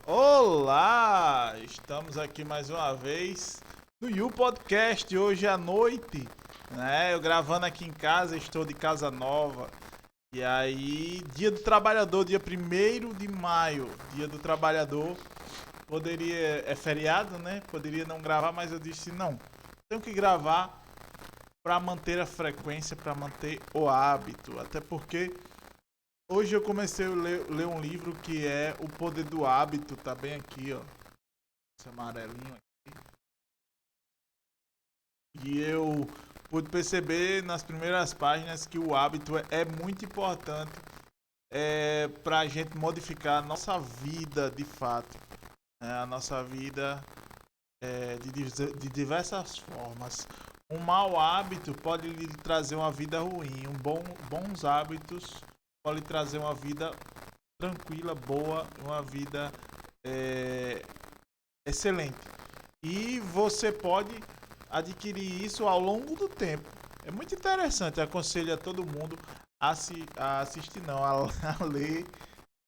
Olá! Estamos aqui mais uma vez no You Podcast hoje à noite, né? Eu gravando aqui em casa, estou de casa nova. E aí, Dia do Trabalhador, dia 1º de maio, Dia do Trabalhador. Poderia, é feriado, né? Poderia não gravar, mas eu disse não. Tenho que gravar para manter a frequência, para manter o hábito, até porque hoje eu comecei a ler um livro que é O Poder do Hábito, tá bem aqui, ó. Esse amarelinho aqui. E eu pude perceber nas primeiras páginas que o hábito é muito importante para a gente modificar a nossa vida de fato. A nossa vida de diversas formas. Um mau hábito pode lhe trazer uma vida ruim. Bons hábitos pode lhe trazer uma vida tranquila, boa, uma vida é, excelente. E você pode adquirir isso ao longo do tempo. É muito interessante. Aconselho a todo mundo a assistir, não, a ler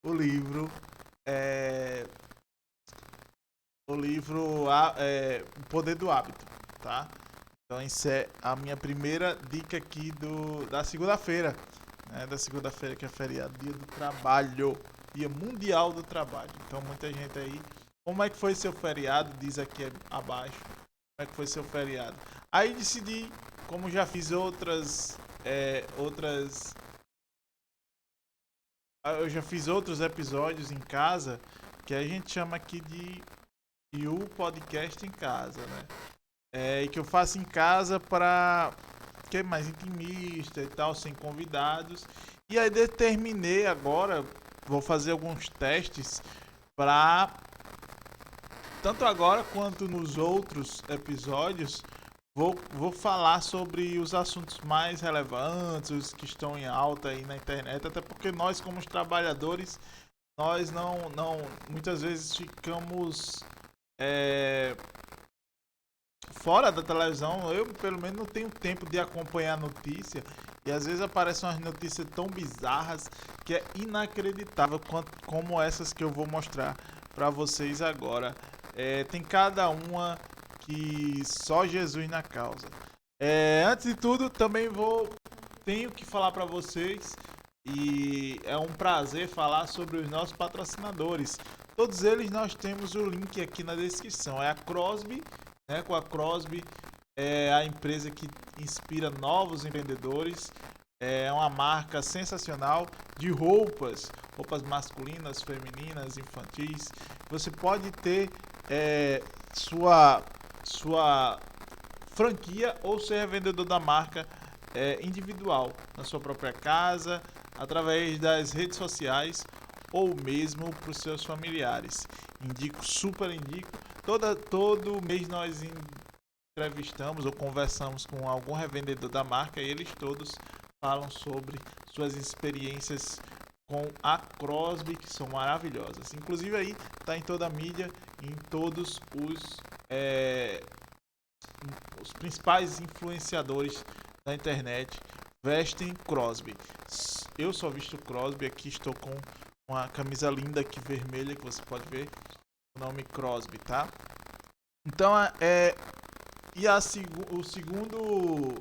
o livro. É, O Poder do Hábito, tá? Então, isso é a minha primeira dica aqui da segunda-feira, né? Da segunda-feira, que é feriado, dia do trabalho, dia mundial do trabalho. Então, muita gente aí. Como é que foi seu feriado? Diz aqui abaixo. Como é que foi seu feriado? Aí decidi, como já fiz eu já fiz outros episódios em casa, que a gente chama aqui de o podcast em casa, né? E que eu faço em casa para que é mais intimista e tal, sem convidados. E aí determinei agora, vou fazer alguns testes para tanto agora quanto nos outros episódios, vou falar sobre os assuntos mais relevantes, os que estão em alta aí na internet, até porque nós, como os trabalhadores, nós não muitas vezes ficamos é, fora da televisão. Eu, pelo menos, não tenho tempo de acompanhar a notícia. E às vezes aparecem umas notícias tão bizarras que é inacreditável como essas que eu vou mostrar para vocês agora. Tem cada uma que só Jesus na causa. Antes de tudo, também tenho que falar para vocês e é um prazer falar sobre os nossos patrocinadores. Todos eles nós temos o link aqui na descrição. É a Crosby, né? Com a Crosby é a empresa que inspira novos empreendedores. É uma marca sensacional de roupas masculinas, femininas, infantis. Você pode ter sua franquia ou ser vendedor da marca individual na sua própria casa, através das redes sociais ou mesmo para os seus familiares. Super indico. Todo mês nós entrevistamos ou conversamos com algum revendedor da marca e eles todos falam sobre suas experiências com a Crosby, que são maravilhosas. Inclusive aí está em toda a mídia, em todos os principais influenciadores da internet vestem Crosby. Eu só visto Crosby, aqui estou com uma camisa linda aqui vermelha que você pode ver o nome Crosby, tá? Então o segundo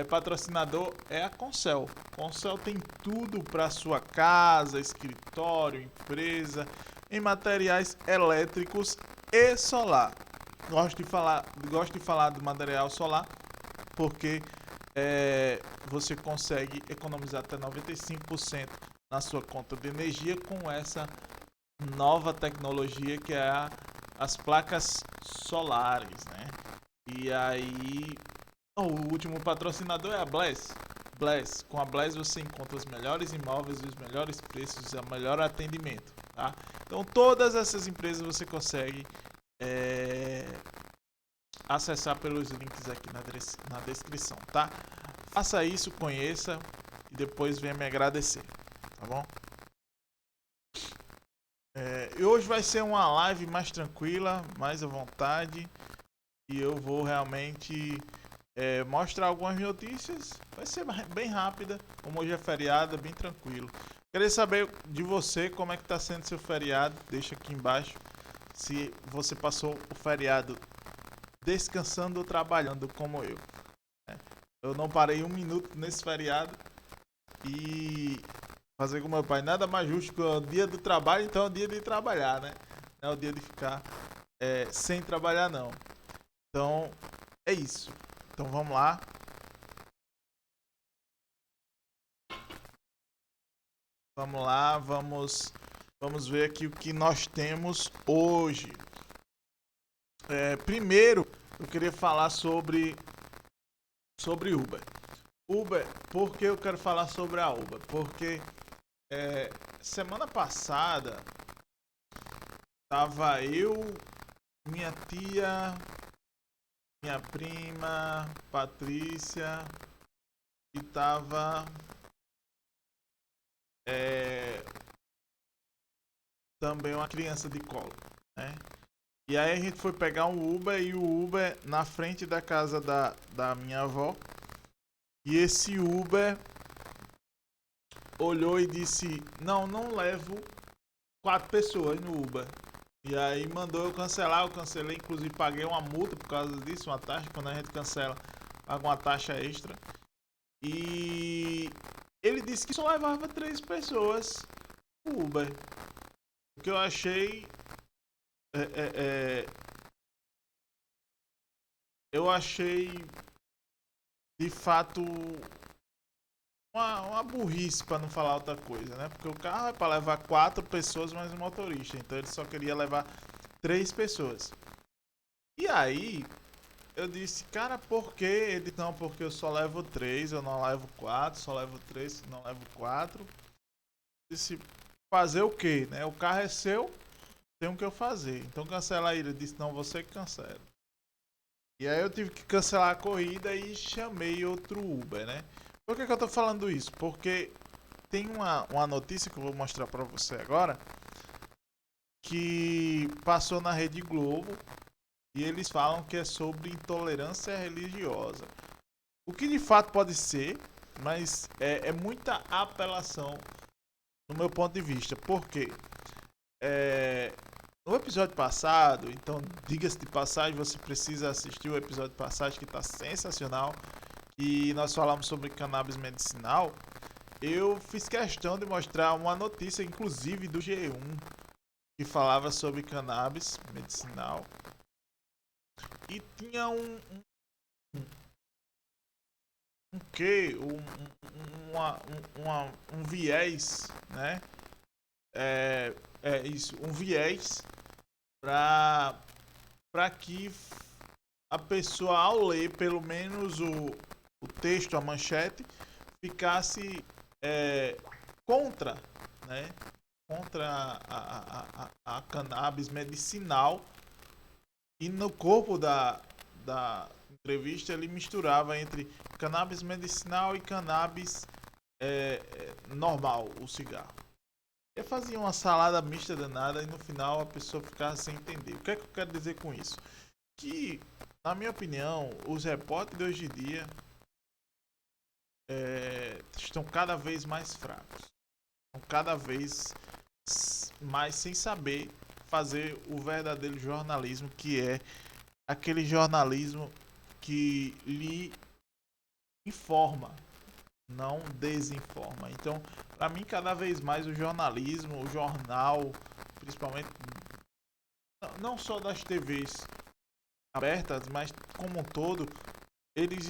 patrocinador é a Concel. Concel tem tudo para sua casa, escritório, empresa, em materiais elétricos e solar. Gosto de falar do material solar porque você consegue economizar até 95% na sua conta de energia com essa nova tecnologia que é as placas solares, né? E aí, o último patrocinador é a Bless. Com a Bless você encontra os melhores imóveis, os melhores preços e o melhor atendimento, tá? Então todas essas empresas você consegue acessar pelos links aqui na descrição, tá? Faça isso, conheça e depois venha me agradecer, tá bom? E hoje vai ser uma live mais tranquila, mais à vontade. E eu vou realmente mostrar algumas notícias. Vai ser bem rápida, como hoje é feriado, bem tranquilo. Queria saber de você como é que tá sendo seu feriado. Deixa aqui embaixo se você passou o feriado descansando ou trabalhando como eu, né? Eu não parei um minuto nesse feriado e fazer com meu pai nada mais justo que o dia do trabalho, então é o dia de trabalhar, né? Não é o dia de ficar sem trabalhar, não. Então é isso. Então vamos lá. Vamos lá, vamos ver aqui o que nós temos hoje. Primeiro, eu queria falar sobre Uber. Uber, por que eu quero falar sobre a Uber? Porque semana passada tava eu, minha tia, minha prima, Patrícia, e tava também uma criança de colo, né? E aí a gente foi pegar um Uber e o Uber na frente da casa da minha avó. E esse Uber olhou e disse: Não, não levo 4 pessoas no Uber. E aí mandou eu cancelar, eu cancelei, inclusive paguei uma multa por causa disso, uma taxa, quando a gente cancela, paga uma taxa extra. E ele disse que só levava 3 pessoas no Uber. O que eu achei eu achei de fato uma burrice, para não falar outra coisa, né? Porque o carro é para levar 4 pessoas mais um motorista, então ele só queria levar 3 pessoas. E aí eu disse: Cara, por que? Ele: Não, porque eu só levo 3, eu não levo 4, só levo 3, não levo 4. Disse: Fazer o quê, né? O carro é seu, tem o que eu fazer. Então cancela ele. Ele disse: Não, você que cancela. E aí eu tive que cancelar a corrida e chamei outro Uber, né? Por que eu tô falando isso? Porque tem uma notícia que eu vou mostrar pra você agora, que passou na Rede Globo, e eles falam que é sobre intolerância religiosa. O que de fato pode ser, mas é muita apelação no meu ponto de vista. Por quê? No episódio passado, então diga-se de passagem, você precisa assistir o episódio de passagem que está sensacional. E nós falamos sobre cannabis medicinal. Eu fiz questão de mostrar uma notícia, inclusive do G1, que falava sobre cannabis medicinal. E tinha um viés, né? Um viés para que a pessoa, ao ler pelo menos o texto, a manchete, ficasse contra, né? Contra a cannabis medicinal. E no corpo da entrevista ele misturava entre cannabis medicinal e cannabis normal, o cigarro. Ele fazia uma salada mista danada e no final a pessoa ficava sem entender. O que é que eu quero dizer com isso? Que, na minha opinião, os repórteres de hoje em dia estão cada vez mais fracos. Estão cada vez mais sem saber fazer o verdadeiro jornalismo, que é aquele jornalismo que lhe informa, não desinforma. Então, para mim, cada vez mais o jornalismo, o jornal, principalmente, não só das TVs abertas, mas como um todo, eles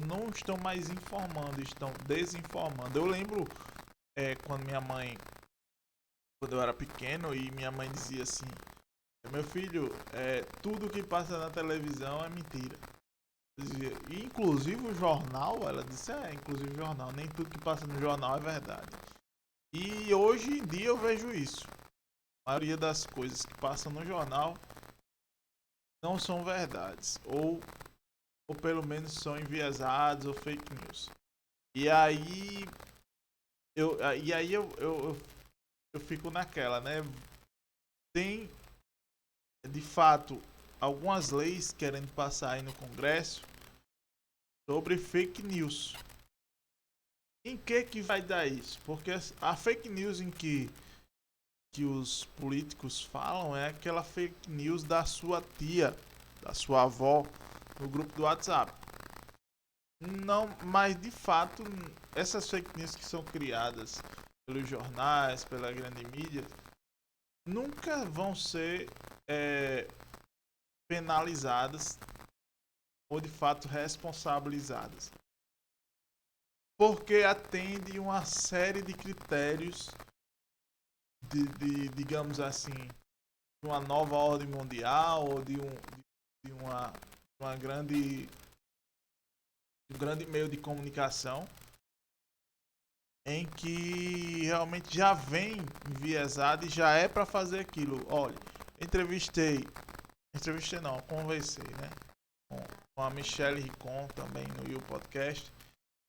não estão mais informando, estão desinformando. Eu lembro quando eu era pequeno e minha mãe dizia assim: Meu filho, tudo que passa na televisão é mentira. E, inclusive o jornal, ela disse: inclusive o jornal, nem tudo que passa no jornal é verdade. E hoje em dia eu vejo isso. A maioria das coisas que passam no jornal não são verdades, ou pelo menos são enviesados ou fake news. E aí eu fico naquela, né? Tem de fato algumas leis querendo passar aí no Congresso sobre fake news. Em que vai dar isso? Porque a fake news em que os políticos falam é aquela fake news da sua tia, da sua avó, no grupo do WhatsApp. Não, mas de fato, essas fake news que são criadas pelos jornais, pela grande mídia, nunca vão ser penalizadas ou de fato responsabilizadas. Porque atende uma série de critérios de digamos assim, de uma nova ordem mundial ou de uma grande um grande meio de comunicação em que realmente já vem enviesado e já é para fazer aquilo. Olha, entrevistei não, conversei, né, com a Michelle Ricon também no You Podcast.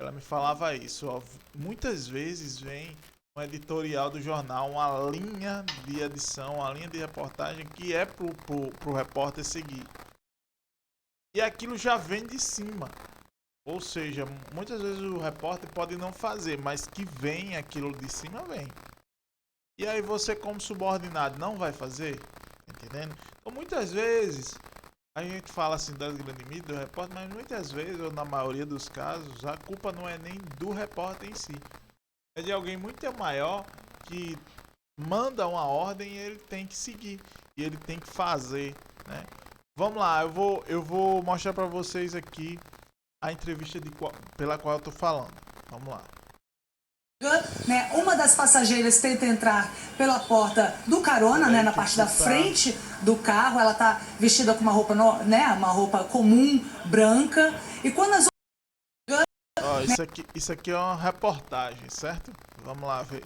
Ela me falava isso, ó, muitas vezes vem um editorial do jornal, uma linha de edição, uma linha de reportagem que é pro repórter seguir. E aquilo já vem de cima. Ou seja, muitas vezes o repórter pode não fazer, mas que vem aquilo de cima, vem. E aí você como subordinado não vai fazer, entendendo? Então muitas vezes a gente fala assim das grandes mídias, do repórter, mas muitas vezes, ou na maioria dos casos, a culpa não é nem do repórter em si. É de alguém muito maior que manda uma ordem e ele tem que seguir. E ele tem que fazer, né? Vamos lá, eu vou mostrar para vocês aqui a entrevista pela qual eu tô falando. Vamos lá. Né, uma das passageiras tenta entrar pela porta do carona, né, na parte da frente do carro. Ela tá vestida com uma roupa, né, uma roupa comum, branca. E quando as Ó, isso aqui é uma reportagem, certo? Vamos lá ver.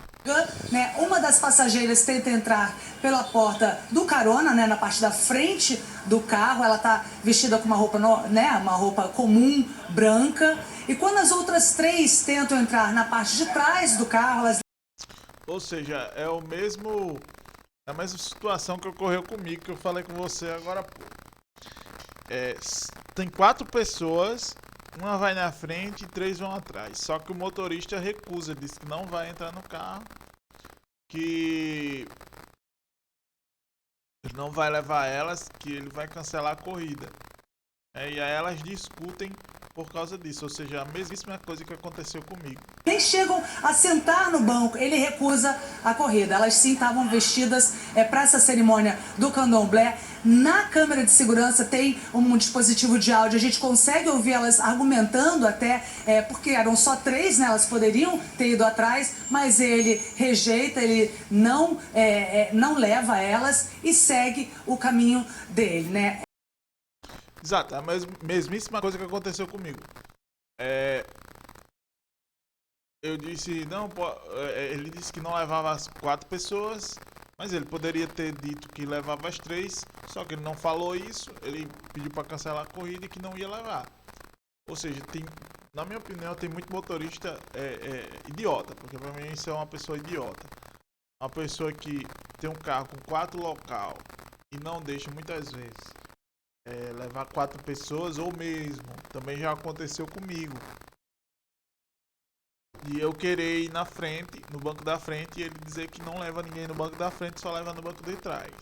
Né, uma das passageiras tenta entrar pela porta do carona, né, na parte da frente do carro. Ela tá vestida com uma roupa, né, uma roupa comum, branca. E quando as outras três tentam entrar na parte de trás do carro, elas... Ou seja, é a mesma situação que ocorreu comigo, que eu falei com você agora há pouco. Tem 4 pessoas, uma vai na frente e 3 vão atrás. Só que o motorista recusa, diz que não vai entrar no carro, que ele não vai levar elas, que ele vai cancelar a corrida. E aí elas discutem por causa disso, ou seja, a mesmíssima coisa que aconteceu comigo. Nem chegam a sentar no banco, ele recusa a corrida. Elas sim estavam vestidas para essa cerimônia do candomblé. Na câmera de segurança tem um dispositivo de áudio, a gente consegue ouvir elas argumentando até, porque eram só 3, né, elas poderiam ter ido atrás, mas ele rejeita, ele não leva elas e segue o caminho dele, né? Exato, a mesmíssima coisa que aconteceu comigo. Eu disse, não, ele disse que não levava as 4 pessoas, mas ele poderia ter dito que levava as 3, só que ele não falou isso, ele pediu para cancelar a corrida e que não ia levar. Ou seja, na minha opinião, tem muito motorista idiota, porque para mim isso é uma pessoa idiota. Uma pessoa que tem um carro com 4 local e não deixa muitas vezes levar 4 pessoas, ou mesmo, também já aconteceu comigo, e eu querer ir na frente, no banco da frente, e ele dizer que não leva ninguém no banco da frente, só leva no banco de trás.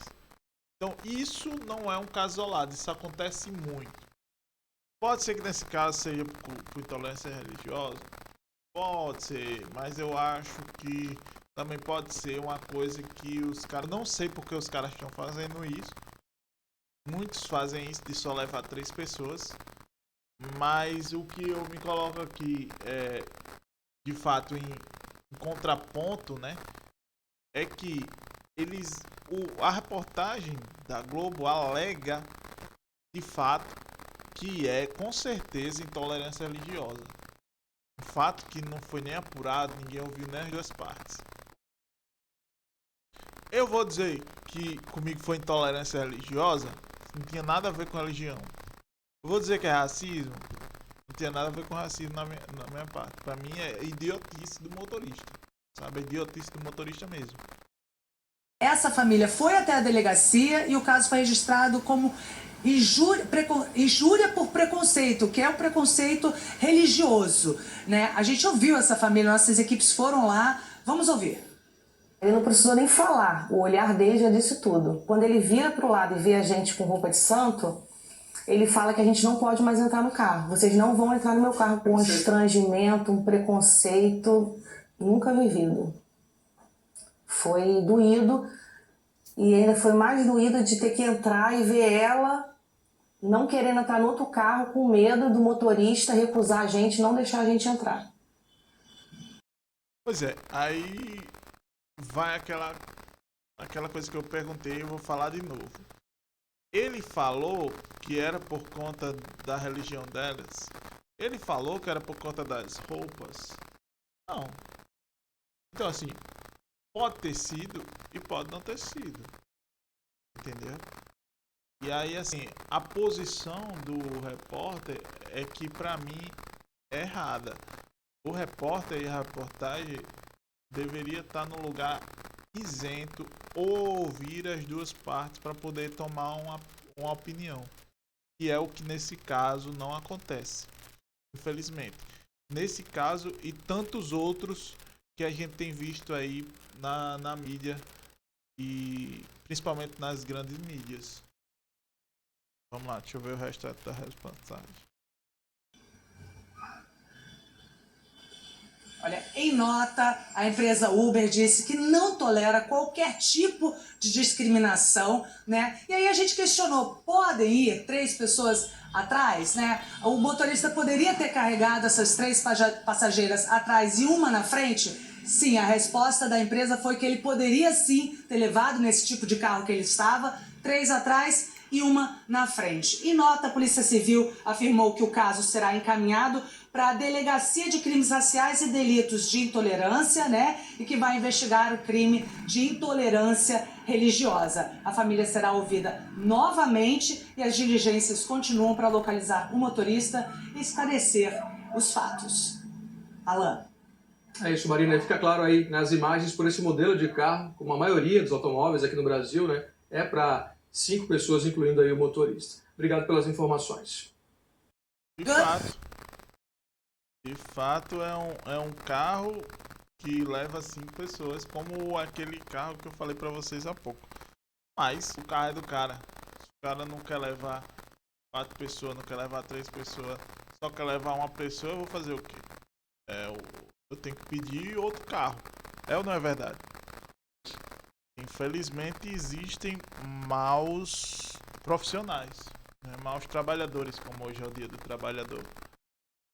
Então isso não é um caso isolado, isso acontece muito. Pode ser que nesse caso seja por intolerância religiosa, pode ser, mas eu acho que também pode ser uma coisa que os caras, não sei porque os caras estão fazendo isso. Muitos fazem isso de só levar 3 pessoas, mas o que eu me coloco aqui de fato em contraponto, né, é que a reportagem da Globo alega de fato que é com certeza intolerância religiosa. Um fato que não foi nem apurado, ninguém ouviu nem as 2 partes. Eu vou dizer que comigo foi intolerância religiosa, não tinha nada a ver com religião. Eu vou dizer que é racismo, não tinha nada a ver com racismo na minha parte. Pra mim é idiotice do motorista, sabe? É idiotice do motorista mesmo. Essa família foi até a delegacia e o caso foi registrado como injúria por preconceito, que é o preconceito religioso, né? A gente ouviu essa família, nossas equipes foram lá, vamos ouvir. Ele não precisou nem falar, o olhar dele já disse tudo. Quando ele vira para o lado e vê a gente com roupa de santo, ele fala que a gente não pode mais entrar no carro. Vocês não vão entrar no meu carro com um estrangimento, um preconceito nunca vivido. Foi doído e ainda foi mais doído de ter que entrar e ver ela não querendo entrar no outro carro com medo do motorista recusar a gente, não deixar a gente entrar. Pois é, aí vai aquela coisa que eu perguntei, eu vou falar de novo. Ele falou que era por conta da religião delas. Ele falou que era por conta das roupas. Não. Então assim, pode ter sido e pode não ter sido. Entendeu? E aí assim, a posição do repórter é que pra mim é errada. O repórter e a reportagem deveria estar no lugar isento ou ouvir as duas partes para poder tomar uma opinião. E é o que nesse caso não acontece, infelizmente. Nesse caso e tantos outros que a gente tem visto aí na mídia e principalmente nas grandes mídias. Vamos lá, deixa eu ver o resto da reportagem. Olha, em nota, a empresa Uber disse que não tolera qualquer tipo de discriminação, né? E aí a gente questionou, podem ir 3 pessoas atrás, né? O motorista poderia ter carregado essas 3 passageiras atrás e uma na frente? Sim, a resposta da empresa foi que ele poderia sim ter levado nesse tipo de carro que ele estava, 3 atrás e uma na frente. Em nota, a Polícia Civil afirmou que o caso será encaminhado para a Delegacia de Crimes Raciais e Delitos de Intolerância, né? E que vai investigar o crime de intolerância religiosa. A família será ouvida novamente e as diligências continuam para localizar o motorista e esclarecer os fatos. Alan. É isso, Marina. Fica claro aí nas imagens por esse modelo de carro, como a maioria dos automóveis aqui no Brasil, né? É para 5 pessoas, incluindo aí o motorista. Obrigado pelas informações. De fato é um carro que leva 5 pessoas, como aquele carro que eu falei pra vocês há pouco. Mas o carro é do cara. Se o cara não quer levar 4 pessoas, não quer levar 3 pessoas, só quer levar uma pessoa, eu vou fazer o quê? Eu tenho que pedir outro carro. É ou não é verdade? Infelizmente existem maus profissionais, né? Maus trabalhadores, como hoje é o dia do trabalhador.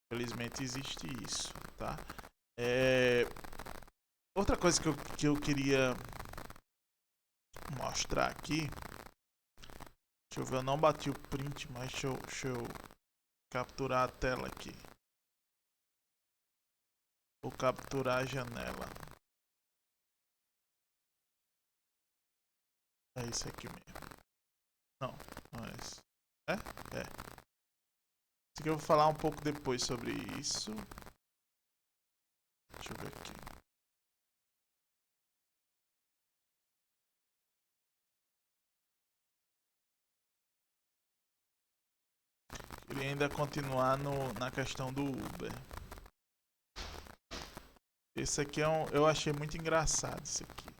Infelizmente existe isso, tá? Outra coisa que eu queria mostrar aqui. Deixa eu ver, eu não bati o print, mas deixa eu capturar a tela aqui. Vou capturar a janela. É isso aqui mesmo. Não é isso. É? Isso aqui eu vou falar um pouco depois sobre isso. Deixa eu ver aqui. Queria ainda continuar na questão do Uber. Esse aqui eu achei muito engraçado, isso aqui.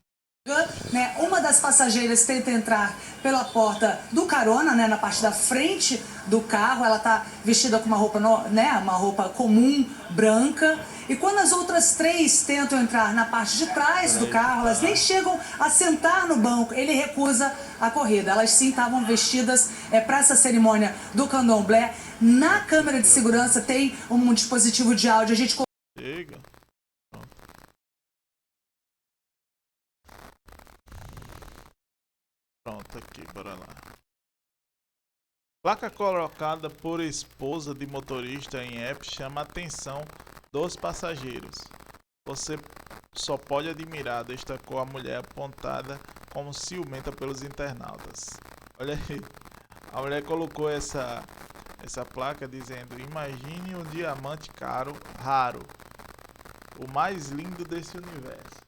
Né, uma das passageiras tenta entrar pela porta do carona, né, na parte da frente do carro. Ela tá vestida com uma roupa, uma roupa comum, branca. E quando as outras 3 tentam entrar na parte de trás do carro, elas nem chegam a sentar no banco. Ele recusa a corrida. Elas sim estavam vestidas para essa cerimônia do candomblé. Na câmera de segurança tem um dispositivo de áudio. A gente chega. Pronto, aqui, bora lá. Placa colocada por esposa de motorista em app chama a atenção dos passageiros. Você só pode admirar, destacou a mulher apontada como ciumenta pelos internautas. Olha aí, a mulher colocou essa placa dizendo: imagine um diamante raro, o mais lindo desse universo.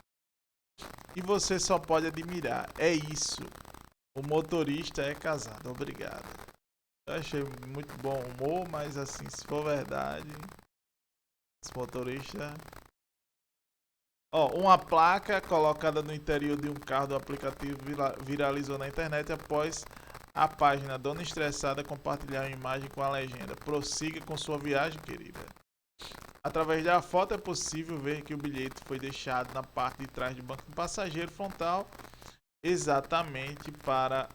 E você só pode admirar, é isso. O motorista é casado, obrigado. Eu achei muito bom humor, mas assim, se for verdade, esse motorista... Ó, uma placa colocada no interior de um carro do aplicativo viralizou na internet após a página Dona Estressada compartilhar uma imagem com a legenda: prossiga com sua viagem, querida. Através da foto é possível ver que o bilhete foi deixado na parte de trás do banco do passageiro frontal, exatamente para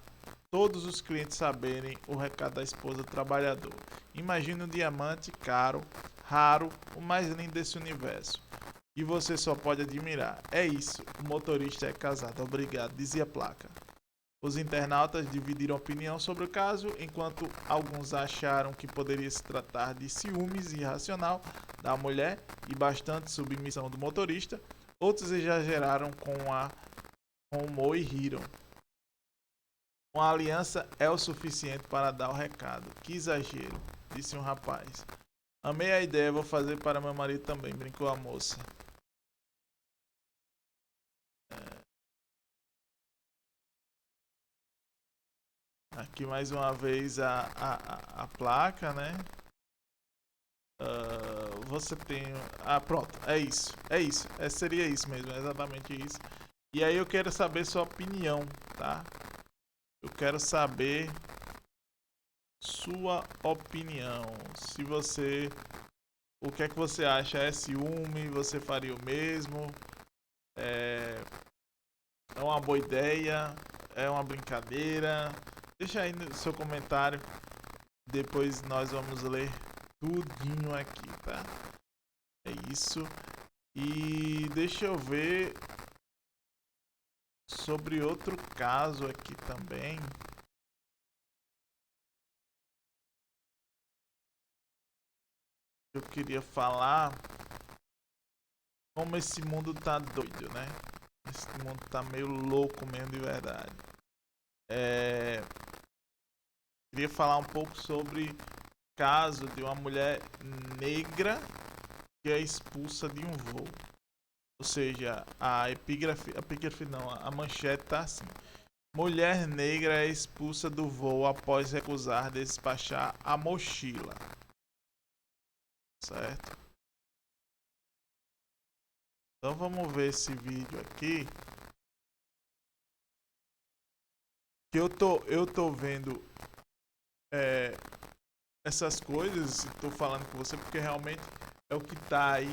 todos os clientes saberem o recado da esposa do trabalhador. Imagine um diamante caro, raro, o mais lindo desse universo. E você só pode admirar. É isso, o motorista é casado. Obrigado, dizia a placa. Os internautas dividiram opinião sobre o caso, enquanto alguns acharam que poderia se tratar de ciúmes irracional da mulher e bastante submissão do motorista. Outros exageraram com humor e riram. Uma aliança é o suficiente para dar o recado. Que exagero, disse um rapaz. Amei a ideia, vou fazer para meu marido também, brincou a moça. Aqui mais uma vez a placa, né? Você tem... Ah, pronto, é isso. Seria isso mesmo, exatamente isso. E aí eu quero saber sua opinião, tá? Eu quero saber sua opinião. Se você... O que é que você acha? É ciúme? Você faria o mesmo? É uma boa ideia? É uma brincadeira? Deixa aí no seu comentário. Depois nós vamos ler tudinho aqui, tá? É isso. E deixa eu ver sobre outro caso aqui também. Eu queria falar como esse mundo tá doido, né? Esse mundo tá meio louco mesmo de verdade. Queria falar um pouco sobre o caso de uma mulher negra que é expulsa de um voo. Ou seja, a epígrafe não, a manchete tá assim: mulher negra é expulsa do voo após recusar despachar a mochila. Certo? Então vamos ver esse vídeo aqui. Que eu tô vendo essas coisas, tô falando com você porque realmente é o que tá aí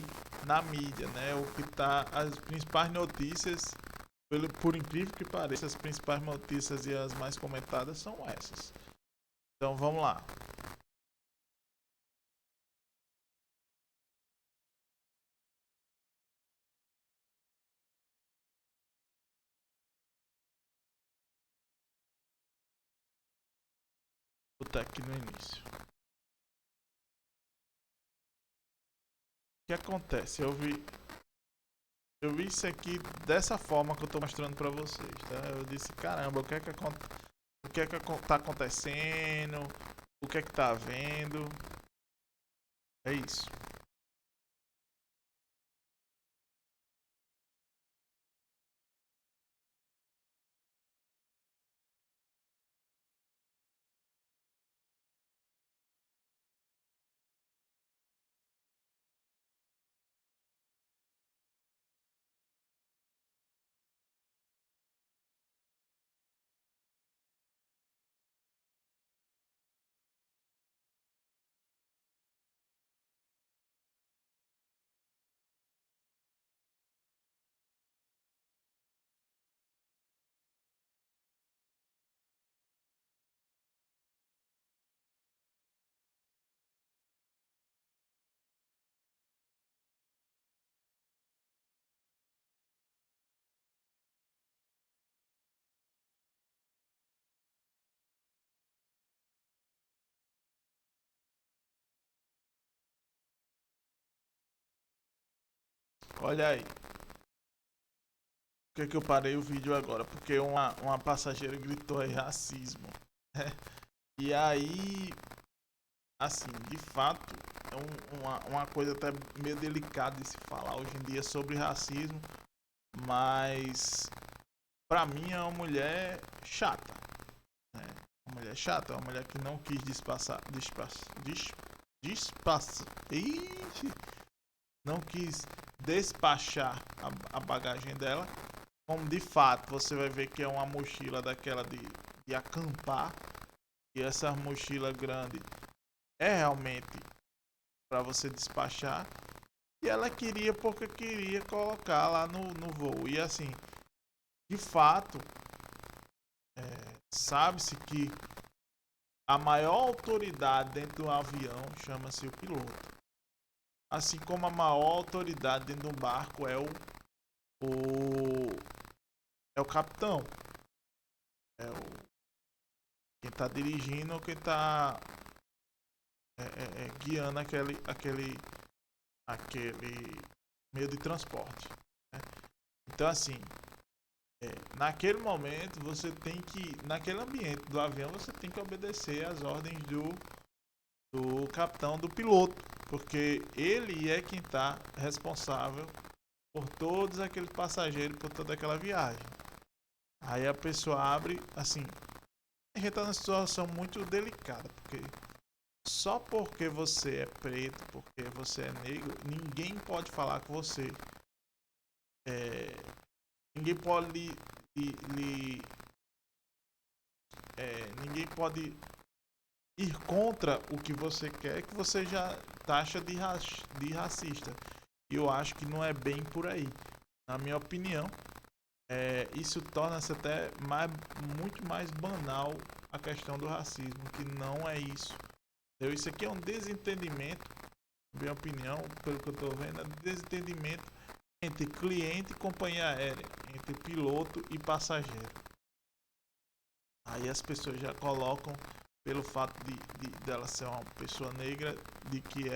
na mídia, né? O que tá, as principais notícias, por incrível que pareça, as principais notícias e as mais comentadas são essas. Então vamos lá. Vou botar aqui no início. O que acontece? Eu vi isso aqui dessa forma que eu tô mostrando pra vocês, tá? Eu disse, caramba, o que é que tá acontecendo? O que é que tá havendo? É isso. Olha aí. Por que eu parei o vídeo agora? Porque uma passageira gritou aí racismo. E aí, assim, de fato, é uma coisa até meio delicada de se falar hoje em dia sobre racismo. Mas, pra mim, é uma mulher chata, né? Uma mulher chata, uma mulher que não quis não quis despachar a bagagem dela. Como de fato você vai ver que é uma mochila daquela de acampar. E essa mochila grande é realmente para você despachar. E ela queria porque queria colocar lá no voo. E assim, de fato, sabe-se que a maior autoridade dentro do avião chama-se o piloto. Assim como a maior autoridade dentro do barco é o capitão. Quem está dirigindo ou quem está guiando aquele meio de transporte. Né? Então assim, naquele momento você tem que, naquele ambiente do avião, você tem que obedecer às ordens do capitão, do piloto, porque ele é quem está responsável por todos aqueles passageiros, por toda aquela viagem. Aí a pessoa abre, assim, a gente está numa situação muito delicada, porque só porque você é preto, porque você é negro, ninguém pode falar com você. Ninguém pode ninguém pode ir contra o que você quer, que você já taxa de racista. E eu acho que não é bem por aí. Na minha opinião, isso torna-se até muito mais banal a questão do racismo, que não é isso. Então, isso aqui é um desentendimento, na minha opinião, pelo que eu estou vendo, é um desentendimento entre cliente e companhia aérea, entre piloto e passageiro. Aí as pessoas já colocam, pelo fato dela ser uma pessoa negra, de que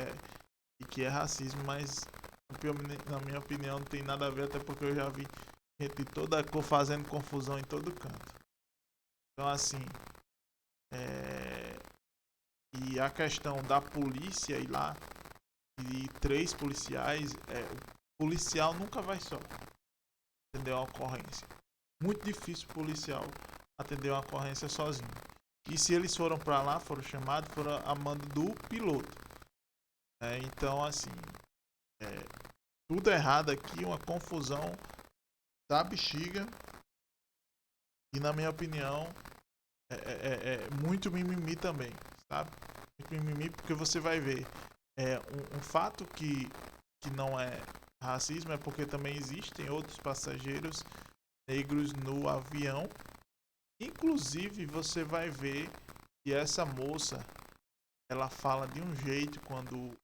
é racismo, mas na minha opinião não tem nada a ver, até porque eu já vi gente de toda cor fazendo confusão em todo canto. Então assim, e a questão da polícia ir lá, e 3 policiais, o policial nunca vai só atender uma ocorrência. Muito difícil o policial atender uma ocorrência sozinho. E se eles foram para lá, foram chamados, foram a mando do piloto. Então, assim, tudo errado aqui, uma confusão da bexiga. E na minha opinião, muito mimimi também, sabe? Muito mimimi, porque você vai ver um fato que não é racismo, é porque também existem outros passageiros negros no avião. Inclusive você vai ver que essa moça, ela fala de um jeito quando o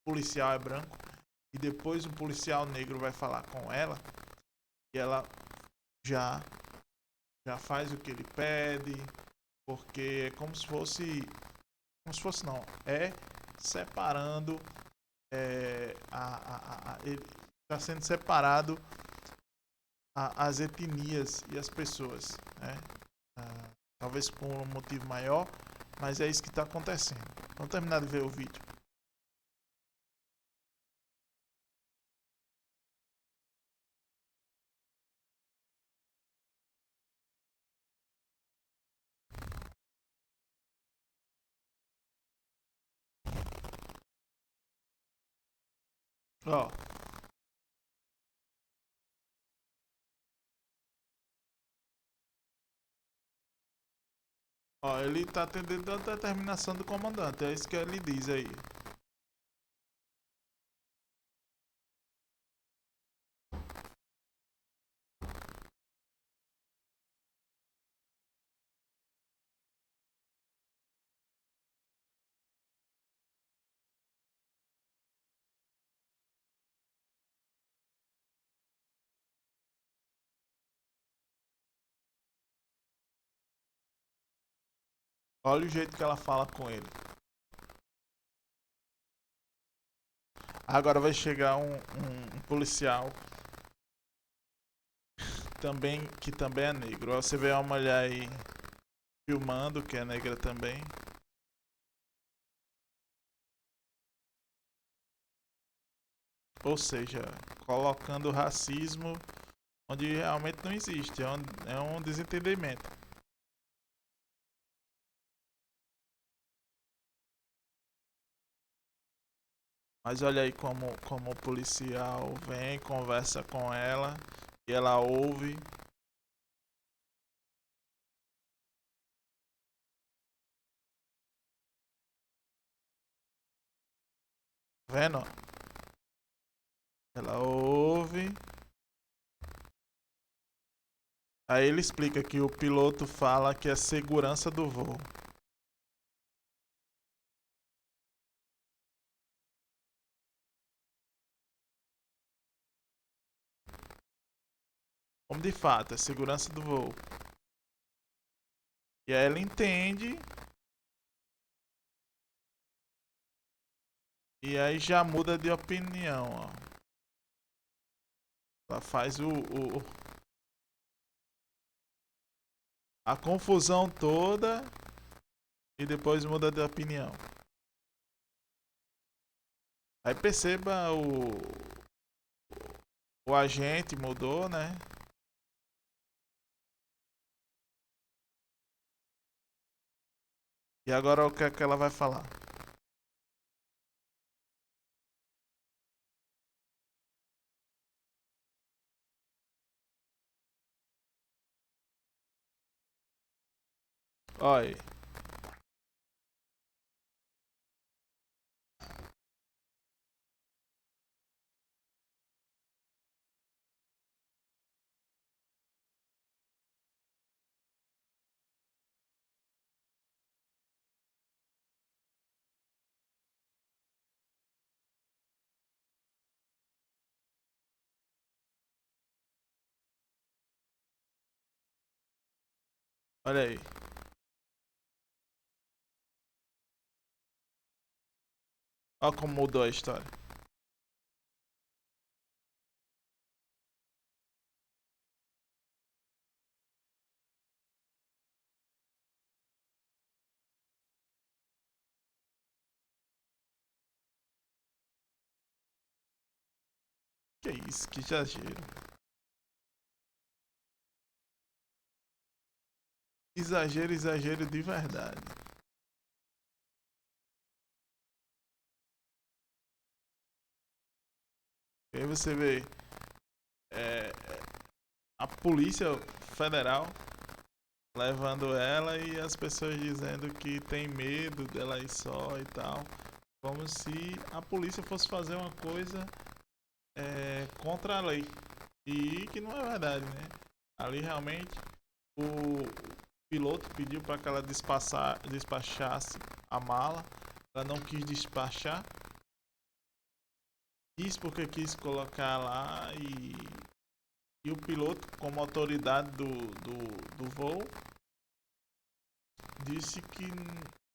policial é branco, e depois o policial negro vai falar com ela, e ela já faz o que ele pede, porque é como se fosse não, separando, ele está sendo separado as etnias e as pessoas, né? Talvez por um motivo maior, mas é isso que está acontecendo. Vamos terminar de ver o vídeo. Ó. Ó, ele tá atendendo a determinação do comandante, é isso que ele diz aí. Olha o jeito que ela fala com ele. Agora vai chegar um policial que também é negro. Você vê uma mulher aí filmando, que é negra também. Ou seja, colocando racismo onde realmente não existe. É um desentendimento. Mas olha aí como o policial vem, conversa com ela e ela ouve. Vendo? Ela ouve. Aí ele explica que o piloto fala que é segurança do voo. Como de fato, é segurança do voo. E aí ela entende. E aí já muda de opinião, ó. Ela faz a confusão toda e depois muda de opinião. Aí perceba o agente mudou, né? E agora o que é que ela vai falar? Olha aí. Olha aí. Olha como mudou a história. Que isso, que exagero. Exagero, exagero de verdade. E aí você vê a Polícia Federal levando ela e as pessoas dizendo que tem medo dela ir só e tal. Como se a polícia fosse fazer uma coisa contra a lei. E que não é verdade, né? Ali realmente o piloto pediu para que ela despachasse a mala. Ela não quis despachar. Quis porque quis colocar lá e o piloto, como autoridade do voo, disse que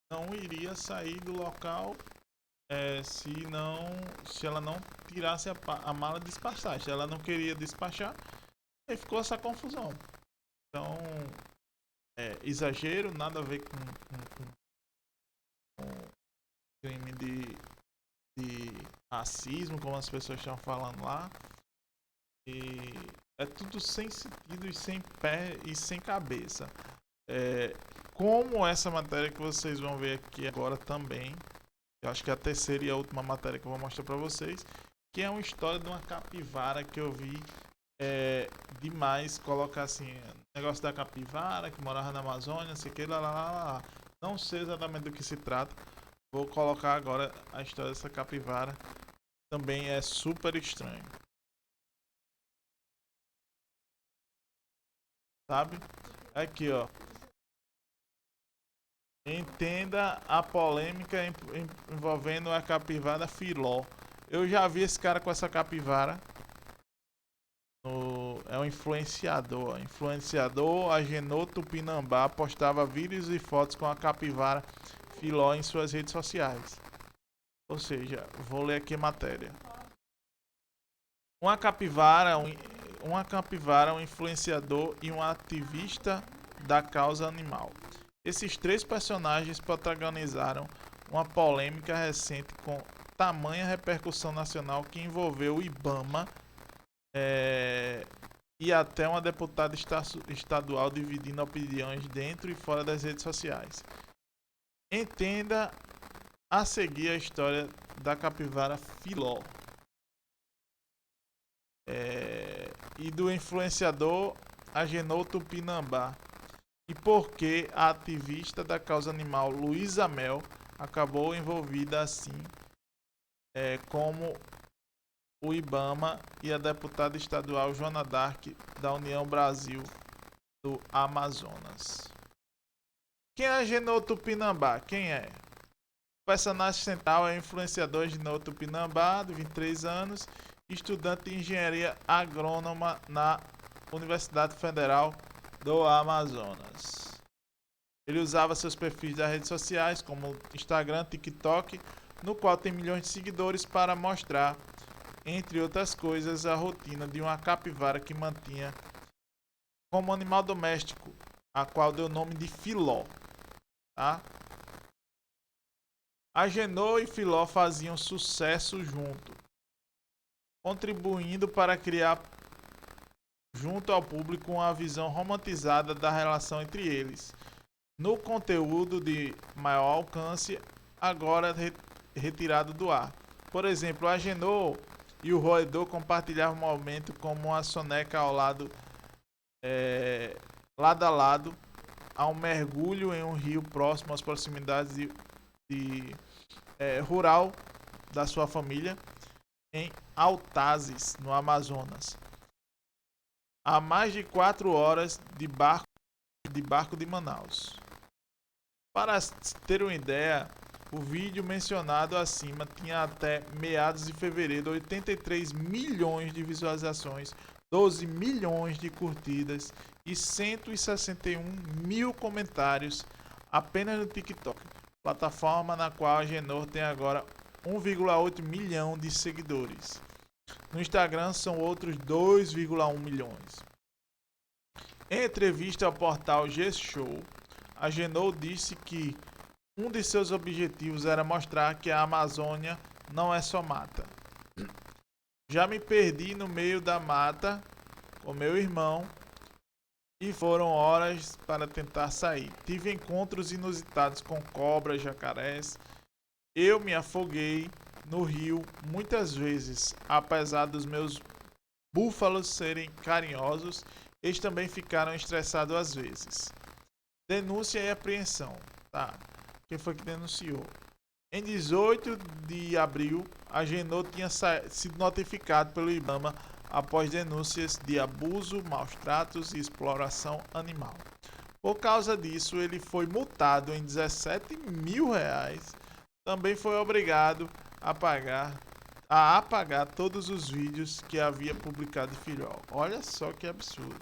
não iria sair do local se ela não tirasse a mala de despachagem. Ela não queria despachar e ficou essa confusão. Então, exagero, nada a ver com crime de racismo, como as pessoas estão falando lá. E é tudo sem sentido e sem pé e sem cabeça. Como essa matéria que vocês vão ver aqui agora também. Eu acho que é a terceira e a última matéria que eu vou mostrar pra vocês. Que é uma história de uma capivara que eu vi demais colocar assim. Negócio da capivara que morava na Amazônia, não sei o que, lá. Não sei exatamente do que se trata. Vou colocar agora a história dessa capivara. Também é super estranho. Sabe? Aqui, ó. Entenda a polêmica envolvendo a capivara Filó. Eu já vi esse cara com essa capivara. É um influenciador. Influenciador Agenor Tupinambá postava vídeos e fotos com a capivara Filó em suas redes sociais. Ou seja, vou ler aqui a matéria. Uma capivara, um influenciador e um ativista da causa animal. Esses três personagens protagonizaram uma polêmica recente com tamanha repercussão nacional que envolveu o IBAMA e até uma deputada estadual dividindo opiniões dentro e fora das redes sociais. Entenda A seguir, a história da capivara Filó e do influenciador Agenor Tupinambá, e por que a ativista da causa animal Luísa Mel acabou envolvida assim como o IBAMA e a deputada estadual Joana Dark da União Brasil do Amazonas. Quem é Agenor Tupinambá? Quem é? O personagem central é o influenciador Agenor Tupinambá, de 23 anos, estudante de engenharia agrônoma na Universidade Federal do Amazonas. Ele usava seus perfis das redes sociais, como Instagram, TikTok, no qual tem milhões de seguidores, para mostrar, entre outras coisas, a rotina de uma capivara que mantinha como animal doméstico, a qual deu o nome de Filó. Tá? Agenor e Filó faziam sucesso junto, contribuindo para criar junto ao público uma visão romantizada da relação entre eles. No conteúdo de maior alcance, agora retirado do ar. Por exemplo, Agenor e o roedor compartilhavam um momento como uma soneca ao lado a lado, a um mergulho em um rio próximo às proximidades rural da sua família, em Altazes, no Amazonas, a mais de 4 horas de barco de Manaus. Para ter uma ideia, o vídeo mencionado acima tinha até meados de fevereiro 83 milhões de visualizações, 12 milhões de curtidas e 161 mil comentários apenas no TikTok, plataforma na qual a Agenor tem agora 1,8 milhão de seguidores. No Instagram são outros 2,1 milhões. Em entrevista ao portal G-Show, Agenor disse que um de seus objetivos era mostrar que a Amazônia não é só mata. Já me perdi no meio da mata com meu irmão e foram horas para tentar sair. Tive encontros inusitados com cobras, jacarés. Eu me afoguei no rio muitas vezes, apesar dos meus búfalos serem carinhosos, eles também ficaram estressados às vezes. Denúncia e apreensão. Tá. Quem foi que denunciou? Em 18 de abril, Agenor tinha sido notificado pelo IBAMA após denúncias de abuso, maus tratos e exploração animal. Por causa disso, ele foi multado em R$17 mil. Também foi obrigado a apagar todos os vídeos que havia publicado de Filó. Olha só que absurdo.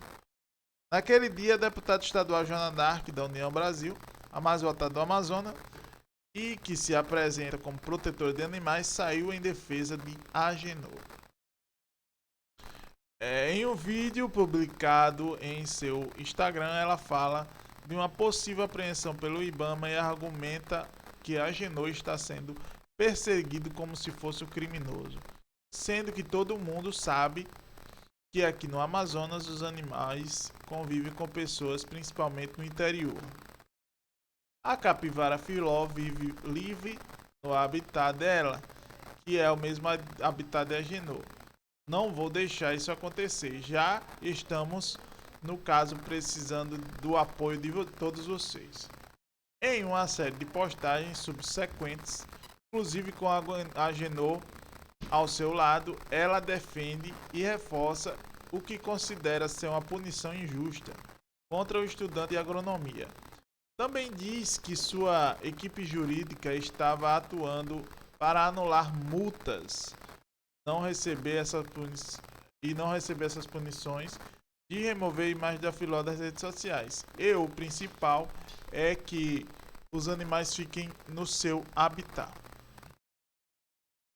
Naquele dia, a deputada estadual Joana Dark, da União Brasil, a mais votada do Amazonas, e que se apresenta como protetora de animais, saiu em defesa de Agenor. Em um vídeo publicado em seu Instagram, ela fala de uma possível apreensão pelo IBAMA e argumenta que Agenor está sendo perseguido como se fosse um criminoso, sendo que todo mundo sabe que aqui no Amazonas os animais convivem com pessoas, principalmente no interior. A capivara Filó vive livre no habitat dela, que é o mesmo habitat de Agenor. Não vou deixar isso acontecer. Já estamos, no caso, precisando do apoio de todos vocês. Em uma série de postagens subsequentes, inclusive com a Agenor ao seu lado, ela defende e reforça o que considera ser uma punição injusta contra o estudante de agronomia. Também diz que sua equipe jurídica estava atuando para anular multas, não receber essas punições de remover a imagem da Filó das redes sociais. E o principal é que os animais fiquem no seu habitat.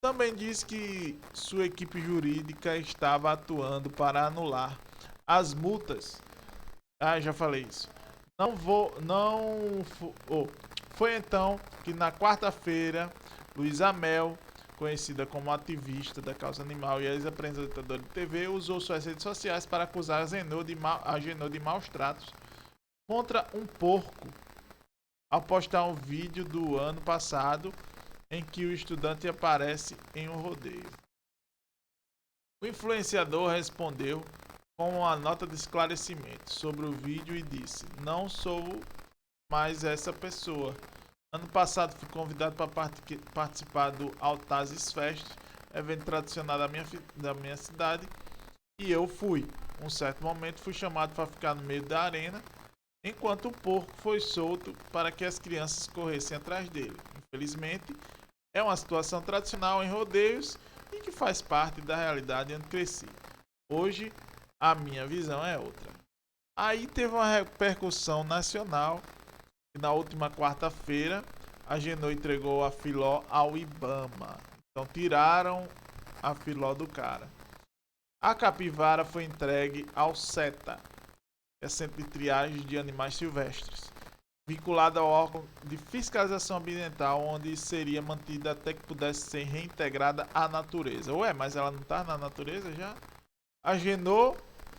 Também diz que sua equipe jurídica estava atuando para anular as multas. Já falei isso. Foi então que na quarta-feira, Luísa Mel, conhecida como ativista da causa animal e ex-apresentadora de TV, usou suas redes sociais para acusar Agenor de maus tratos contra um porco, ao postar um vídeo do ano passado em que o estudante aparece em um rodeio. O influenciador respondeu com uma nota de esclarecimento sobre o vídeo e disse: "Não sou mais essa pessoa. Ano passado fui convidado para participar do Altazes Fest, evento tradicional da minha cidade, e eu fui. Um certo momento fui chamado para ficar no meio da arena, enquanto o porco foi solto para que as crianças corressem atrás dele. Infelizmente, é uma situação tradicional em rodeios e que faz parte da realidade onde cresci. Hoje, a minha visão é outra." Aí teve uma repercussão nacional e na última quarta-feira a Agenor entregou a filó ao Ibama. Então tiraram a filó do cara. A capivara foi entregue ao CETA, que é Centro de Triagem de Animais Silvestres, vinculada ao órgão de fiscalização ambiental, onde seria mantida até que pudesse ser reintegrada à natureza. Ué, mas ela não está na natureza já? A Agenor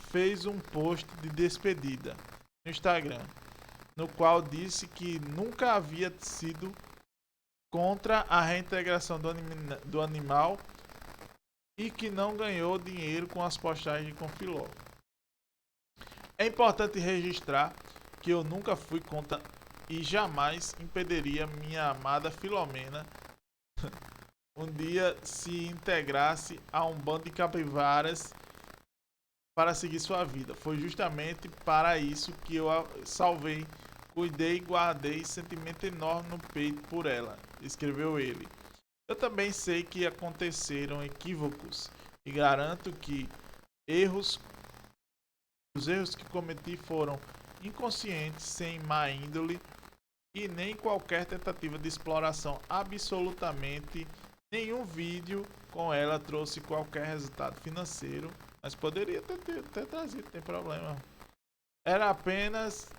fez um post de despedida no Instagram, no qual disse que nunca havia sido contra a reintegração do animal e que não ganhou dinheiro com as postagens com filó. É importante registrar que eu nunca fui contra e jamais impediria minha amada Filomena um dia se integrasse a um bando de capivaras para seguir sua vida. Foi justamente para isso que eu a salvei, cuidei e guardei sentimento enorme no peito por ela, escreveu ele. Eu também sei que aconteceram equívocos e garanto que os erros que cometi foram inconscientes, sem má índole e nem qualquer tentativa de exploração. Absolutamente nenhum vídeo com ela trouxe qualquer resultado financeiro, mas poderia ter trazido, não tem problema. Era apenas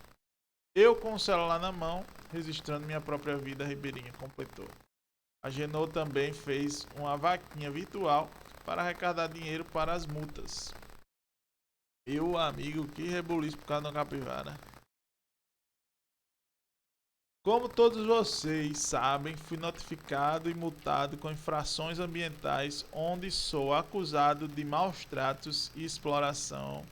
eu com o celular na mão, registrando minha própria vida, Ribeirinha completou. A Agenor também fez uma vaquinha virtual para arrecadar dinheiro para as multas. Meu amigo, que rebuliço por causa da capivara. Como todos vocês sabem, fui notificado e multado com infrações ambientais, onde sou acusado de maus tratos e exploração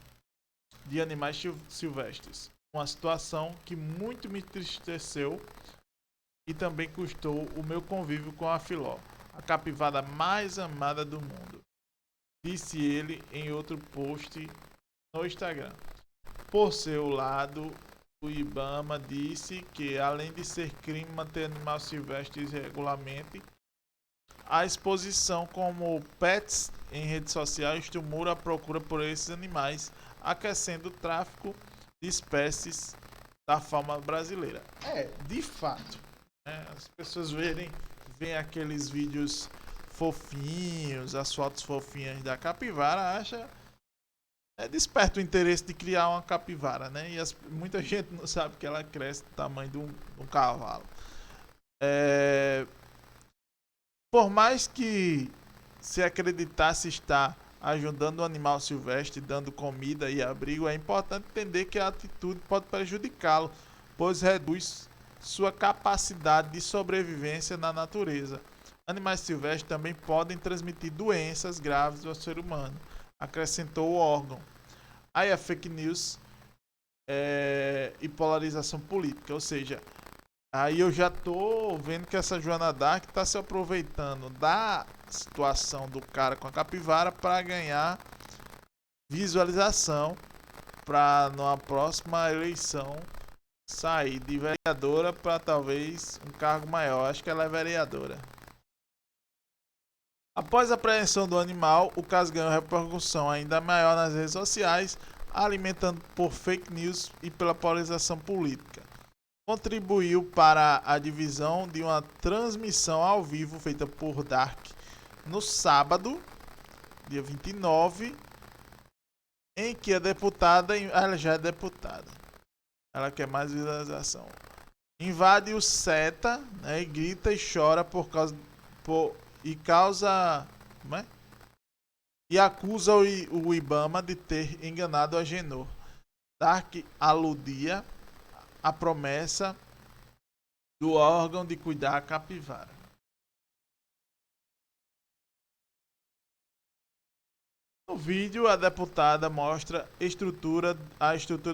de animais silvestres. Uma situação que muito me entristeceu e também custou o meu convívio com a filó, a capivara mais amada do mundo, disse ele em outro post no Instagram. Por seu lado, o Ibama disse que, além de ser crime manter animal silvestre irregularmente, a exposição como pets em redes sociais estimula a procura por esses animais, aquecendo o tráfico de espécies da fauna brasileira. De fato, né? As pessoas veem aqueles vídeos fofinhos, as fotos fofinhas da capivara, desperta o interesse de criar uma capivara, né? E muita gente não sabe que ela cresce do tamanho de um cavalo. Por mais que se acreditasse estar ajudando o animal silvestre, dando comida e abrigo, é importante entender que a atitude pode prejudicá-lo, pois reduz sua capacidade de sobrevivência na natureza. Animais silvestres também podem transmitir doenças graves ao ser humano, acrescentou o órgão. Aí a fake news e polarização política, ou seja, aí eu já tô vendo que essa Joana Dark tá se aproveitando da situação do cara com a capivara para ganhar visualização, para na próxima eleição sair de vereadora para talvez um cargo maior. Acho que ela é vereadora. Após a apreensão do animal, o caso ganhou repercussão ainda maior nas redes sociais, alimentando por fake news e pela polarização política. Contribuiu para a divisão de uma transmissão ao vivo feita por Dark no sábado, dia 29, em que a deputada, ela já é deputada, ela quer mais visualização, invade o CETA, né, e grita e chora e acusa o Ibama de ter enganado a Agenor. Dark aludia à promessa do órgão de cuidar a capivara. No vídeo, a deputada mostra a estrutura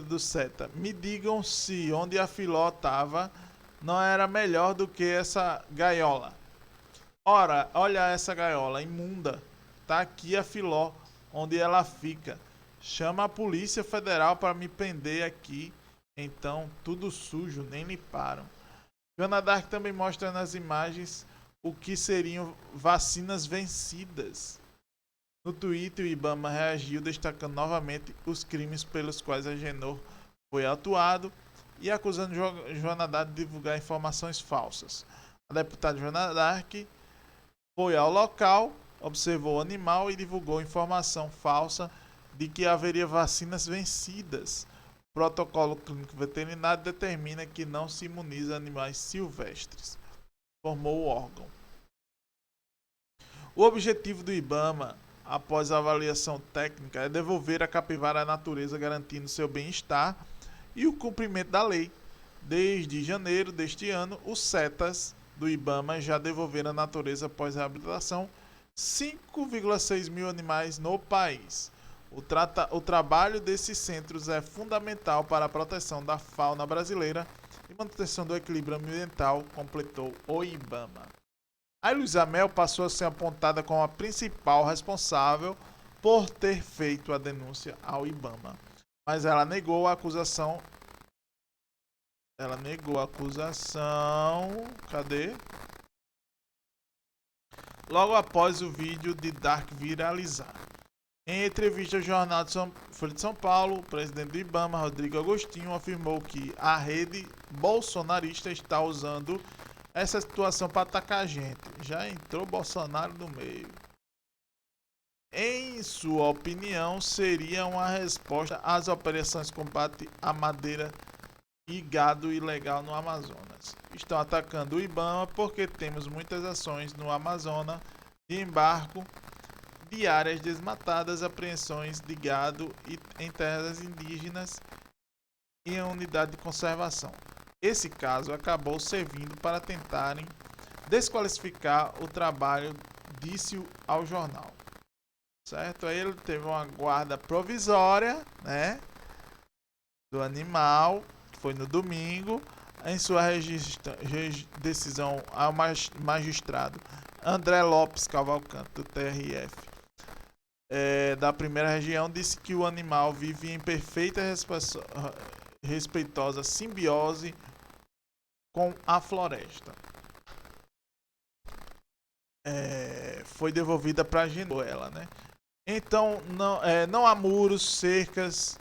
do CETA. Me digam se onde a Filó estava não era melhor do que essa gaiola. Ora, olha essa gaiola imunda. Tá aqui a Filó, onde ela fica. Chama a Polícia Federal para me prender aqui. Então, tudo sujo, nem limparam. Joana d'Arc também mostra nas imagens o que seriam vacinas vencidas. No Twitter, o IBAMA reagiu destacando novamente os crimes pelos quais a Agenor foi atuado e acusando Joana d'Arc de divulgar informações falsas. A deputada Joana d'Arc foi ao local, observou o animal e divulgou informação falsa de que haveria vacinas vencidas. O protocolo clínico veterinário determina que não se imuniza animais silvestres, informou o órgão. O objetivo do IBAMA, após a avaliação técnica, é devolver a capivara à natureza, garantindo seu bem-estar e o cumprimento da lei. Desde janeiro deste ano, os CETAs do IBAMA já devolveram à natureza após a reabilitação 5,6 mil animais no país. O trabalho desses centros é fundamental para a proteção da fauna brasileira e manutenção do equilíbrio ambiental, completou o IBAMA. A Luísa Mel passou a ser apontada como a principal responsável por ter feito a denúncia ao IBAMA, mas ela negou a acusação. Cadê? Logo após o vídeo de D'Arc viralizar. Em entrevista ao jornal Folha de São Paulo, o presidente do IBAMA, Rodrigo Agostinho, afirmou que a rede bolsonarista está usando essa situação para atacar a gente. Já entrou Bolsonaro no meio. Em sua opinião, seria uma resposta às operações de combate à madeira e gado ilegal no Amazonas. Estão atacando o IBAMA porque temos muitas ações no Amazonas de embarco de áreas desmatadas, apreensões de gado em terras indígenas e em unidade de conservação. Esse caso acabou servindo para tentarem desqualificar o trabalho, disse ao jornal. Certo? Aí ele teve uma guarda provisória, né, do animal, que foi no domingo. Em sua decisão ao magistrado André Lopes Cavalcante, do TRF, da primeira região, disse que o animal vive em perfeita respeitosa simbiose com a floresta. Foi devolvida para a Agenor, né? Então não há muros, cercas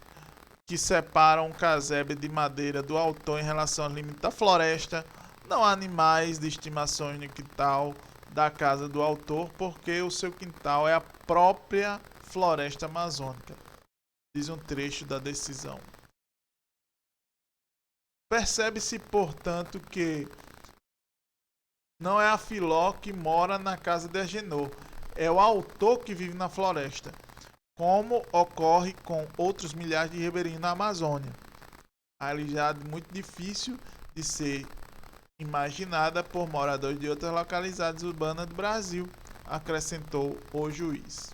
que separam o casebre de madeira do autor em relação ao limite da floresta. Não há animais de estimação no quintal da casa do autor, porque o seu quintal é a própria floresta amazônica, diz um trecho da decisão. Percebe-se, portanto, que não é a Filó que mora na casa de Agenor, é o autor que vive na floresta, como ocorre com outros milhares de ribeirinhos na Amazônia. A realidade muito difícil de ser imaginada por moradores de outras localidades urbanas do Brasil, acrescentou o juiz.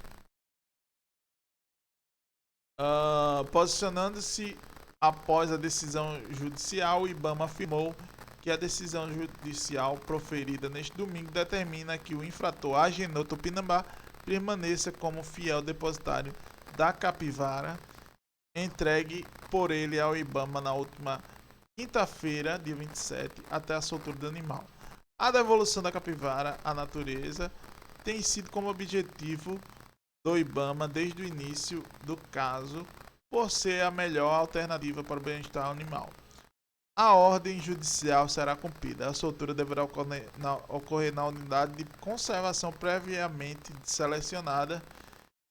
Posicionando-se após a decisão judicial, o IBAMA afirmou que a decisão judicial proferida neste domingo determina que o infrator Agenor Tupinambá permaneça como fiel depositário da capivara entregue por ele ao IBAMA na última quinta-feira, dia 27, até a soltura do animal. A devolução da capivara à natureza tem sido como objetivo do IBAMA desde o início do caso, por ser a melhor alternativa para o bem-estar animal. A ordem judicial será cumprida. A soltura deverá ocorrer na unidade de conservação previamente selecionada,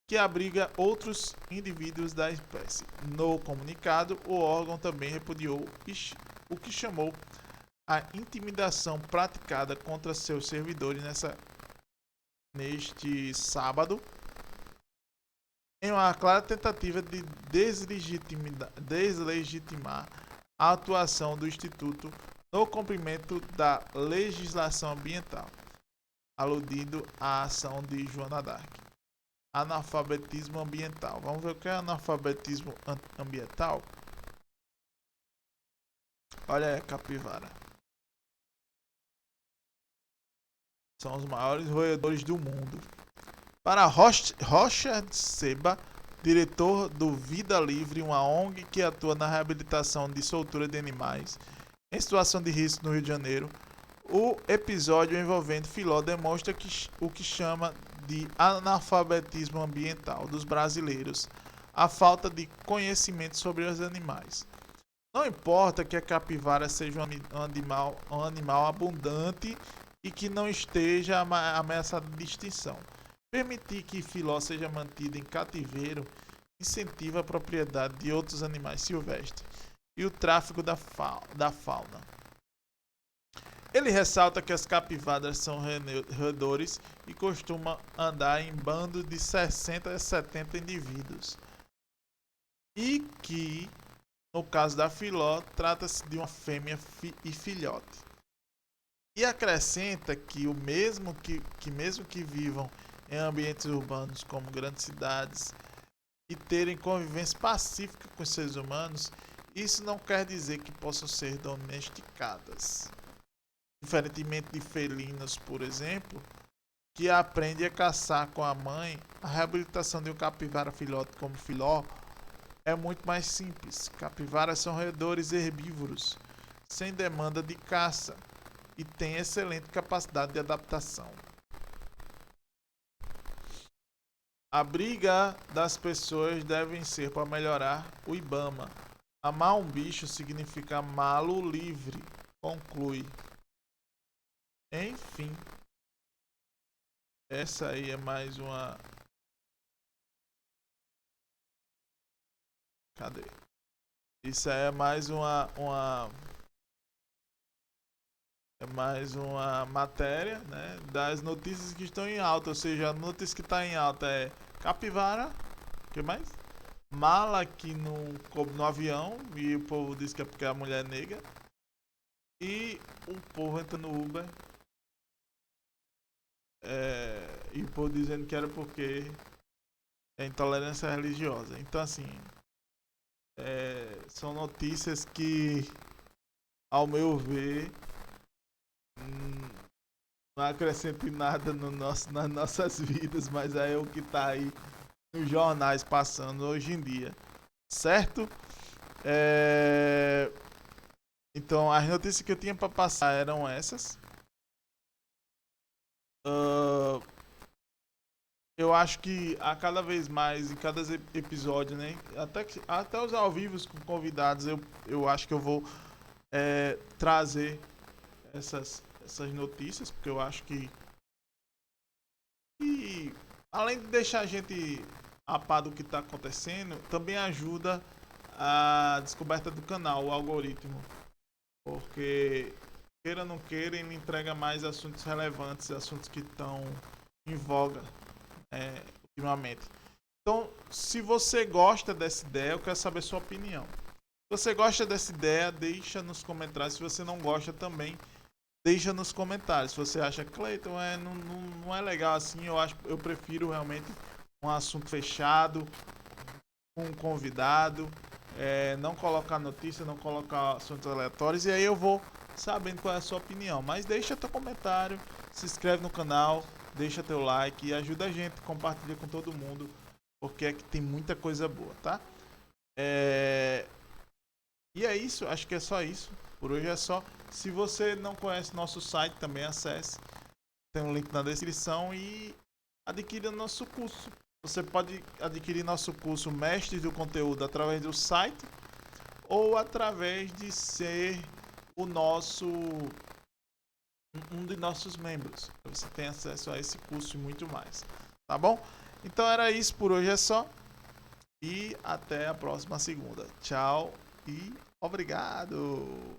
que abriga outros indivíduos da espécie. No comunicado, o órgão também repudiou o que chamou a intimidação praticada contra seus servidores neste sábado, em uma clara tentativa de deslegitimar a atuação do Instituto no cumprimento da legislação ambiental, aludindo à ação de Joana d'Arc. analfabetismo ambiental. Vamos ver o que é analfabetismo ambiental? Olha aí a capivara. São os maiores roedores do mundo. Para Rocha Seba, diretor do Vida Livre, uma ONG que atua na reabilitação de soltura de animais em situação de risco no Rio de Janeiro, o episódio envolvendo Filó demonstra o que chama de analfabetismo ambiental dos brasileiros, a falta de conhecimento sobre os animais. Não importa que a capivara seja um animal abundante e que não esteja ameaçado de extinção. Permitir que Filó seja mantido em cativeiro incentiva a propriedade de outros animais silvestres e o tráfico da fauna. Ele ressalta que as capivaras são roedores e costumam andar em bandos de 60 a 70 indivíduos. E que, no caso da Filó, trata-se de uma fêmea e filhote. E acrescenta que mesmo que vivam em ambientes urbanos como grandes cidades e terem convivência pacífica com os seres humanos, isso não quer dizer que possam ser domesticadas. Diferentemente de felinos, por exemplo, que aprende a caçar com a mãe, a reabilitação de um capivara filhote como Filó é muito mais simples. Capivaras são roedores herbívoros, sem demanda de caça, e têm excelente capacidade de adaptação. A briga das pessoas deve ser para melhorar o IBAMA. Amar um bicho significa amá-lo livre, conclui. Enfim, essa aí é mais uma... Cadê? Isso aí é mais é mais uma matéria, né, das notícias que estão em alta. Ou seja, a notícia que está em alta é capivara, o que mais? Mala que não coube no avião, e o povo diz que é porque a mulher é negra. E o povo entra no Uber, e o povo dizendo que era porque é intolerância religiosa. Então, assim, são notícias que, ao meu ver, não acrescenta em nada nas nossas vidas, mas é o que está aí nos jornais passando hoje em dia, certo? Então, as notícias que eu tinha para passar eram essas. Eu acho que a cada vez mais, em cada episódio, né, até os ao vivo com convidados, eu acho que eu vou trazer essas notícias, porque eu acho que além de deixar a gente a par do que está acontecendo, também ajuda a descoberta do canal, o algoritmo, porque queira ou não queira, ele entrega mais assuntos relevantes, assuntos que estão em voga ultimamente. Então, se você gosta dessa ideia, eu quero saber sua opinião. Se você gosta dessa ideia, deixa nos comentários. Se você não gosta também, deixa nos comentários. Se você acha, Cleiton, não é legal assim, eu prefiro realmente um assunto fechado, com um convidado, não colocar notícia, não colocar assuntos aleatórios, e aí eu vou sabendo qual é a sua opinião. Mas deixa teu comentário, se inscreve no canal, deixa teu like e ajuda a gente, compartilha com todo mundo, porque aqui tem muita coisa boa, tá? E é isso, acho que é só isso. Por hoje é só. Se você não conhece nosso site, também acesse. Tem um link na descrição e adquira o nosso curso. Você pode adquirir nosso curso Mestres do Conteúdo através do site ou através de ser um de nossos membros. Você tem acesso a esse curso e muito mais. Tá bom? Então era isso, por hoje é só. E até a próxima segunda. Tchau e obrigado!